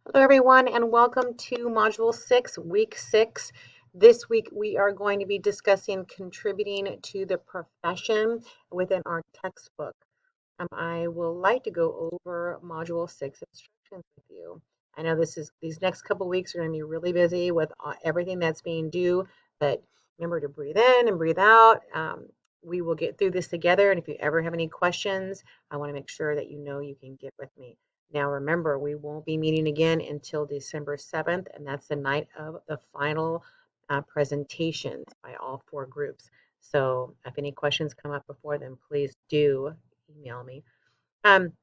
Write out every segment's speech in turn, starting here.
Hello, everyone, and welcome to Module 6, Week 6. This week, we are going to be discussing contributing to the profession within our textbook. I will like to go over Module 6 instructions with you. I know these next couple weeks are going to be really busy with everything that's being due, but remember to breathe in and breathe out. We will get through this together, and if you ever have any questions, I want to make sure that you know you can get with me. Now, remember, we won't be meeting again until December 7th, and that's the night of the final presentations by all four groups. So if any questions come up before then, please do email me. Um,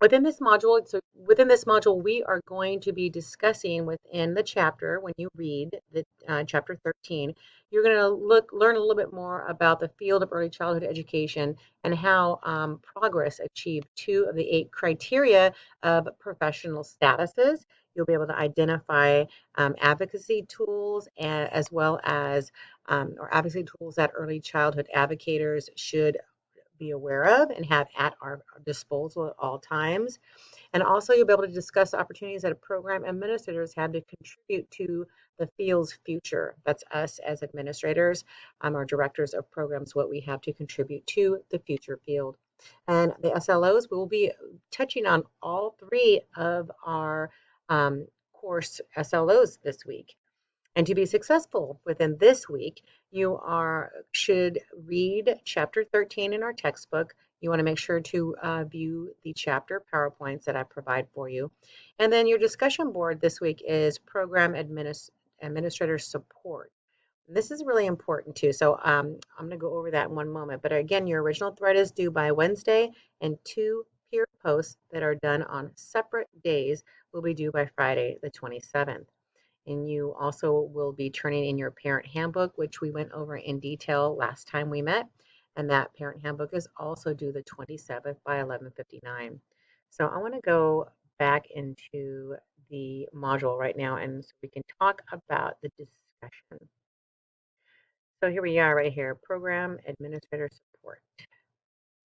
within this module, we are going to be discussing within the chapter. When you read the chapter 13, you're going to learn a little bit more about the field of early childhood education and how progress achieved two of the 8 criteria of professional statuses. You'll be able to identify advocacy tools as well as or advocacy tools that early childhood advocators should be aware of and have at our disposal at all times. And also, you'll be able to discuss opportunities that program administrators have to contribute to the field's future. That's us as administrators, our directors of programs, what we have to contribute to the future field. And the SLOs, we will be touching on all 3 of our course SLOs this week. And to be successful within this week, you should read chapter 13 in our textbook. You want to make sure to view the chapter PowerPoints that I provide for you. And then your discussion board this week is program administrator support. This is really important too. So I'm going to go over that in one moment. But again, your original thread is due by Wednesday, and 2 peer posts that are done on separate days will be due by Friday, the 27th. And you also will be turning in your parent handbook, which we went over in detail last time we met. And that parent handbook is also due the 27th by 11:59. So I want to go back into the module right now and so we can talk about the discussion. So here we are right here, program administrator support.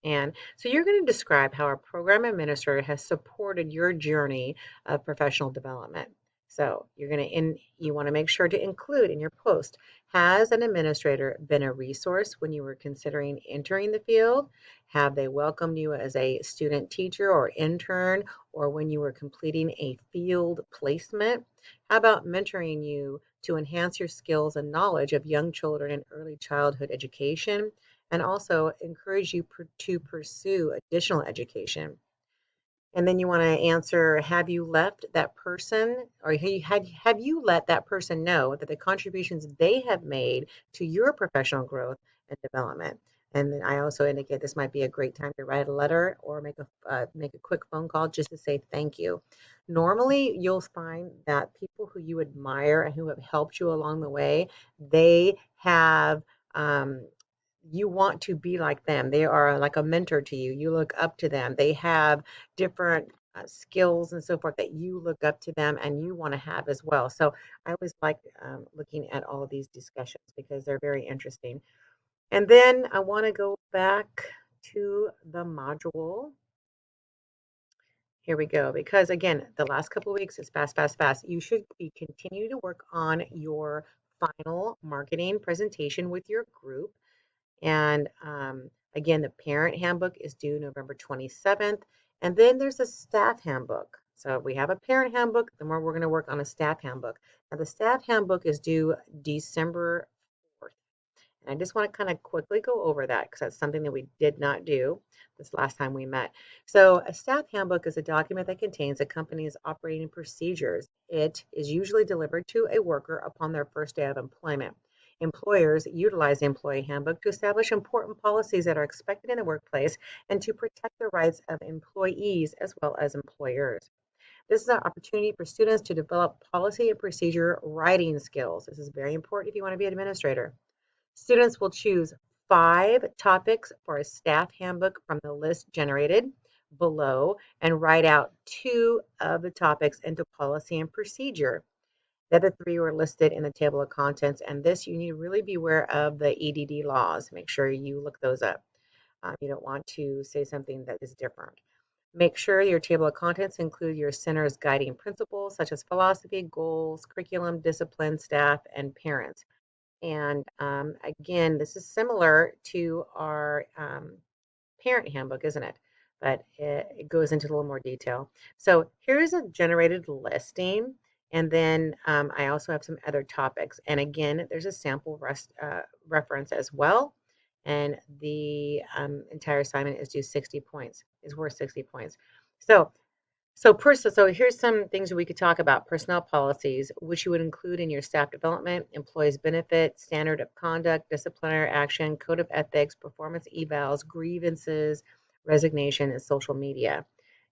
And so you're going to describe how a program administrator has supported your journey of professional development. So you want to make sure to include in your post, has an administrator been a resource when you were considering entering the field? Have they welcomed you as a student teacher or intern or when you were completing a field placement? How about mentoring you to enhance your skills and knowledge of young children and early childhood education? And also encourage you to pursue additional education. And then you want to answer, have you left that person or have you let that person know that the contributions they have made to your professional growth and development? And then I also indicate this might be a great time to write a letter or make a quick phone call just to say thank you. Normally, you'll find that people who you admire and who have helped you along the way, they have you want to be like them. They are like a mentor to you. You look up to them. They have different skills and so forth that you look up to them and you want to have as well. So I always like looking at all of these discussions because they're very interesting. And then I want to go back to the module. Here we go. Because again, the last couple of weeks is fast, fast, fast. You should continue to work on your final marketing presentation with your group. And again, the parent handbook is due November 27th. And then there's a staff handbook. So we have a parent handbook, then we're going to work on a staff handbook. Now, the staff handbook is due December 4th. And I just want to kind of quickly go over that because that's something that we did not do this last time we met. So a staff handbook is a document that contains a company's operating procedures. It is usually delivered to a worker upon their first day of employment. Employers utilize the employee handbook to establish important policies that are expected in the workplace and to protect the rights of employees as well as employers. This is an opportunity for students to develop policy and procedure writing skills. This is very important if you want to be an administrator. Students will choose 5 topics for a staff handbook from the list generated below and write out 2 of the topics into policy and procedure. The other 3 were listed in the table of contents, and this you need to really be aware of the EDD laws. Make sure you look those up. You don't want to say something that is different. Make sure your table of contents include your center's guiding principles, such as philosophy, goals, curriculum, discipline, staff, and parents. And again, this is similar to our parent handbook, isn't it? But it goes into a little more detail. So here's a generated listing. And then I also have some other topics. And again, there's a sample reference as well. And the entire assignment is due 60 points, is worth 60 points. So here's some things we could talk about. Personnel policies, which you would include in your staff development, employees benefit, standard of conduct, disciplinary action, code of ethics, performance evals, grievances, resignation, and social media.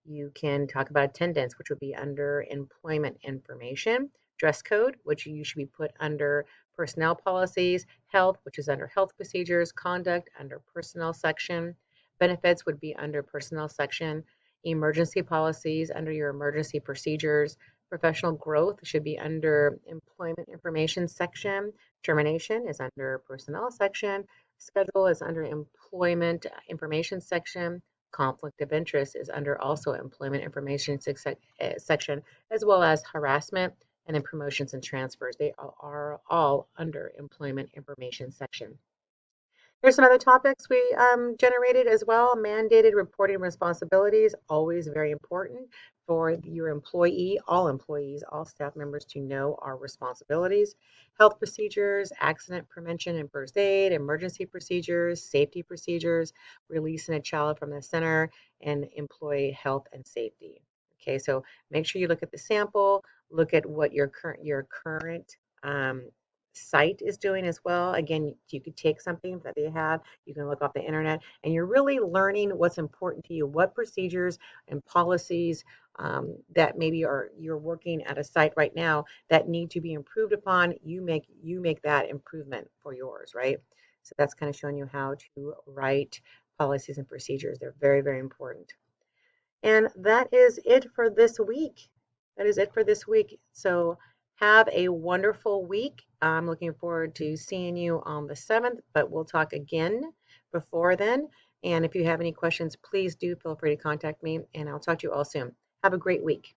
You can talk about attendance, which would be under employment information, dress code, which you should be put under personnel policies, health, which is under health procedures, conduct under personnel section, benefits would be under personnel section, emergency policies under your emergency procedures. Professional growth should be under employment information section. Termination is under personnel section. Schedule is under employment information section. Conflict of interest is under also employment information section, as well as harassment and then promotions and transfers. They are all under employment information section. Here's some other topics we generated as well. Mandated reporting responsibilities, always very important for your employee, all staff members to know our responsibilities. Health procedures, accident prevention and first aid, emergency procedures, safety procedures, releasing a child from the center, and employee health and safety. Okay, so make sure you look at the sample, look at what your current site is doing as well. Again, you could take something that they have, you can look off the internet, and you're really learning what's important to you, what procedures and policies that maybe you're working at a site right now that need to be improved upon. You make that improvement for yours, right? So that's kind of showing you how to write policies and procedures. They're very, very important. And that is it for this week. That is it for this week. So have a wonderful week. I'm looking forward to seeing you on the 7th, but we'll talk again before then. And if you have any questions, please do feel free to contact me, and I'll talk to you all soon. Have a great week.